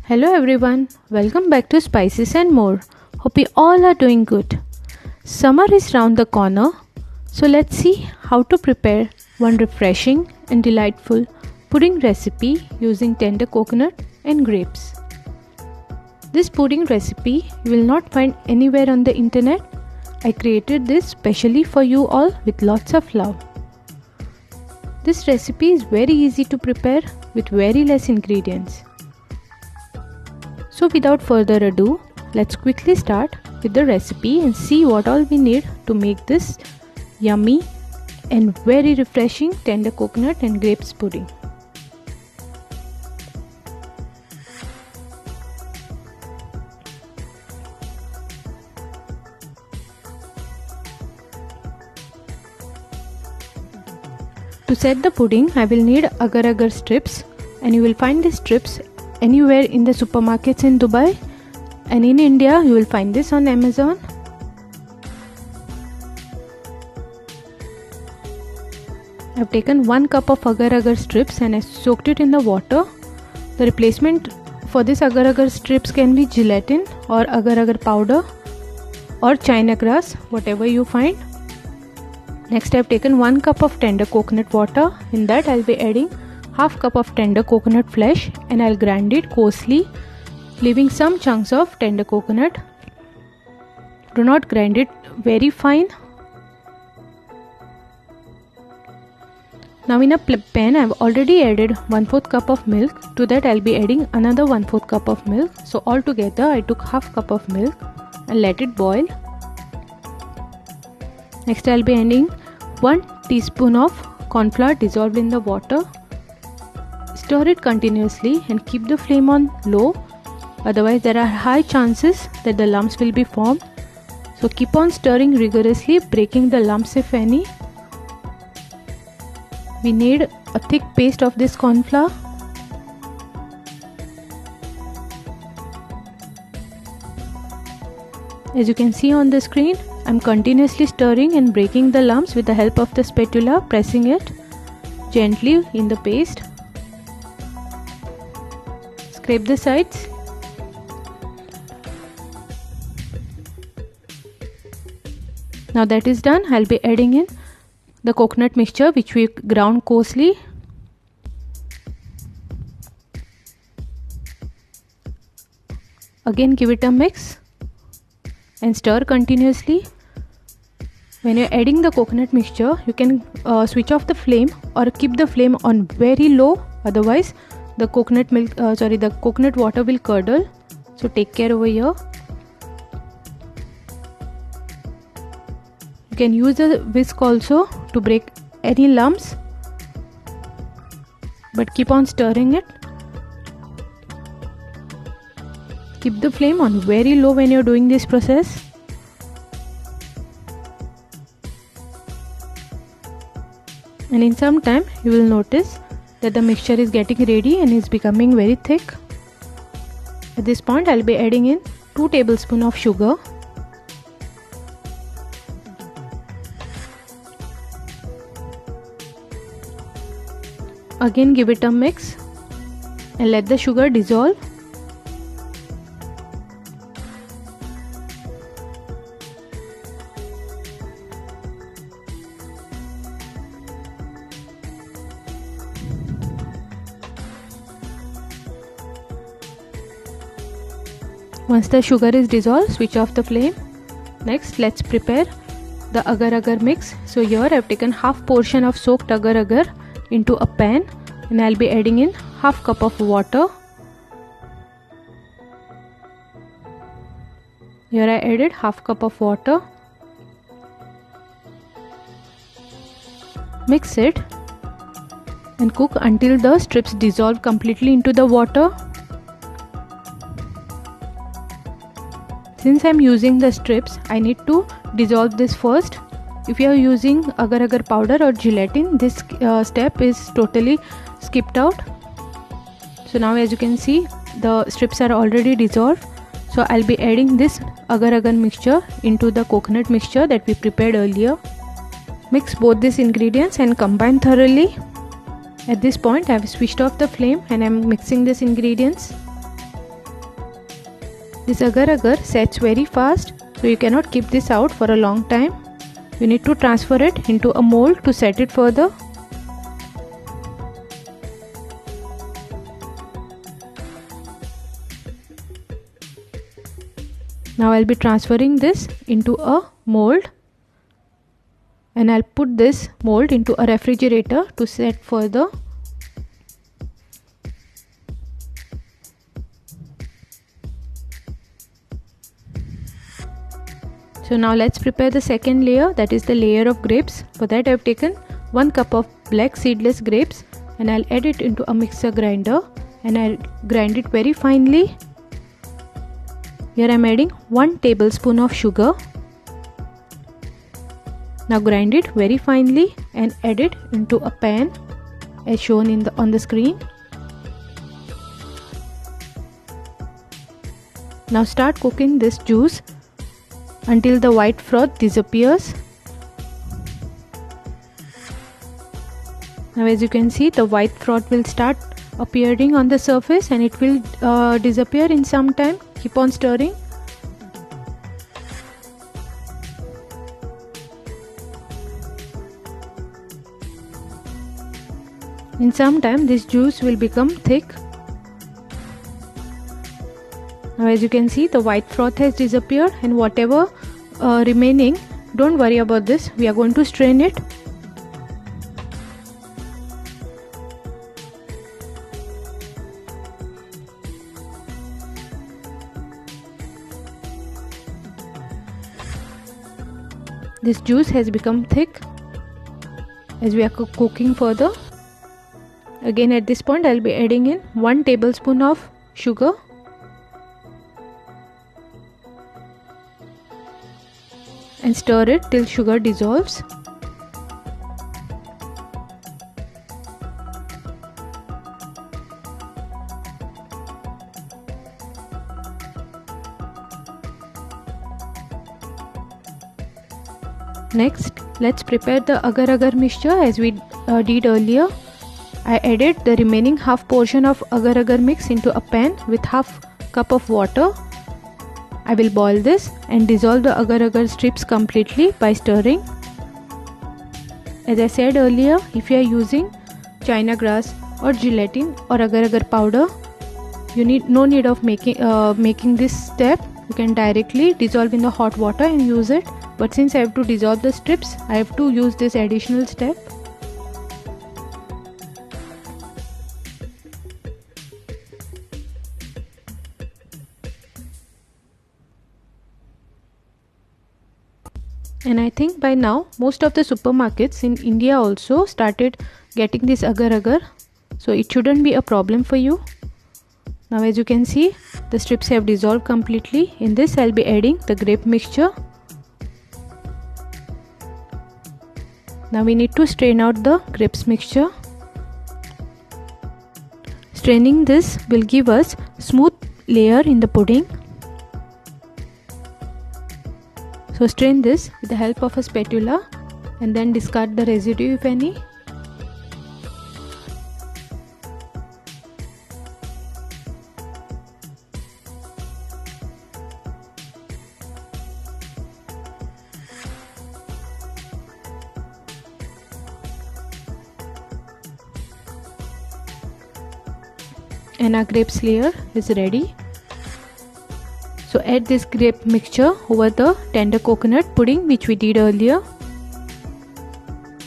Hello everyone, welcome back to Spices and More. Hope you all are doing good. Summer is round the corner, so let's see how to prepare one refreshing and delightful pudding recipe using tender coconut and grapes. This pudding recipe you will not find anywhere on the internet. I created this specially for you all with lots of love. This recipe is very easy to prepare with very less ingredients. So without further ado, let's quickly start with the recipe and see what all we need to make this yummy and very refreshing tender coconut and grapes pudding. To set the pudding, I will need agar-agar strips, and you will find these strips anywhere in the supermarkets in Dubai, and in India you will find this on Amazon. I've taken 1 cup of agar-agar strips and I soaked it in the water. The replacement for this agar-agar strips can be gelatin or agar-agar powder or china grass, whatever you find. Next, I've taken 1 cup of tender coconut water. In that I'll be adding half cup of tender coconut flesh and I'll grind it coarsely, leaving some chunks of tender coconut. Do not grind it very fine. Now in a pan I've already added 1/4 cup of milk. To that I'll be adding another 1/4 cup of milk. So altogether I took half cup of milk and let it boil. Next I'll be adding 1 teaspoon of corn flour dissolved in the water. Stir it continuously and keep the flame on low, otherwise there are high chances that the lumps will be formed. So keep on stirring rigorously, breaking the lumps if any. We need a thick paste of this corn flour. As you can see on the screen, I'm continuously stirring and breaking the lumps with the help of the spatula, pressing it gently in the paste. Scrape the sides. Now that is done, I'll be adding in the coconut mixture which we ground coarsely. Again give it a mix and stir continuously. When you're adding the coconut mixture, you can switch off the flame or keep the flame on very low, otherwise the coconut water will curdle, so take care over here. You can use a whisk also to break any lumps, but keep on stirring it. Keep the flame on very low when you're doing this process. And in some time you will notice that the mixture is getting ready and is becoming very thick. At this point I'll be adding in 2 tablespoons of sugar. Again give it a mix and let the sugar dissolve. Once the sugar is dissolved, switch off the flame. Next, let's prepare the agar-agar mix. So here I've taken half portion of soaked agar-agar into a pan and I'll be adding in half cup of water. Here I added half cup of water. Mix it and cook until the strips dissolve completely into the water. Since I am using the strips, I need to dissolve this first. If you are using agar-agar powder or gelatin, this step is totally skipped out. So now as you can see, the strips are already dissolved. So I'll be adding this agar-agar mixture into the coconut mixture that we prepared earlier. Mix both these ingredients and combine thoroughly. At this point I have switched off the flame and I am mixing these ingredients. This agar-agar sets very fast, so you cannot keep this out for a long time. You need to transfer it into a mold to set it further. Now I'll be transferring this into a mold, and I'll put this mold into a refrigerator to set further. So now let's prepare the second layer, that is the layer of grapes. For that I've taken 1 cup of black seedless grapes, and I'll add it into a mixer grinder, and I'll grind it very finely. Here I'm adding 1 tablespoon of sugar. Now grind it very finely and add it into a pan as shown on the screen. Now start cooking this juice until the white froth disappears. Now as you can see, the white froth will start appearing on the surface, and it will disappear in some time. Keep on stirring. In some time this juice will become thick. Now as you can see, the white froth has disappeared, and whatever remaining, don't worry about this, we are going to strain it. This juice has become thick as we are cooking further. Again at this point I'll be adding in 1 tablespoon of sugar. And stir it till sugar dissolves. Next, let's prepare the agar-agar mixture as we did earlier. I added the remaining half portion of agar-agar mix into a pan with half cup of water. I will boil this and dissolve the agar-agar strips completely by stirring. As I said earlier, if you are using china grass or gelatin or agar-agar powder, you need no need of making this step. You can directly dissolve in the hot water and use it. But since I have to dissolve the strips, I have to use this additional step. And I think by now most of the supermarkets in India also started getting this agar-agar, so it shouldn't be a problem for you. Now as you can see, the strips have dissolved completely. In this I'll be adding the grape mixture. Now we need to strain out the grapes mixture. Straining this will give us smooth layer in the pudding. So strain this with the help of a spatula and then discard the residue if any. And our grapes layer is ready. So add this grape mixture over the tender coconut pudding which we did earlier,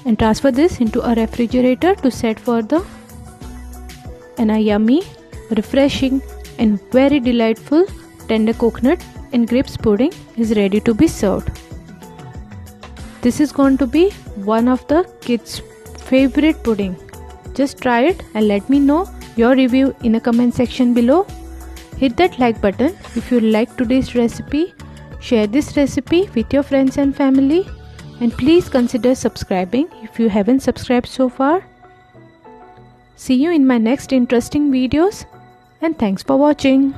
and transfer this into a refrigerator to set further. And a yummy, refreshing and very delightful tender coconut and grapes pudding is ready to be served. This is going to be one of the kids' favorite pudding. Just try it and let me know your review in the comment section below. Hit that like button if you like today's recipe. Share this recipe with your friends and family, and please consider subscribing if you haven't subscribed so far. See you in my next interesting videos, and thanks for watching.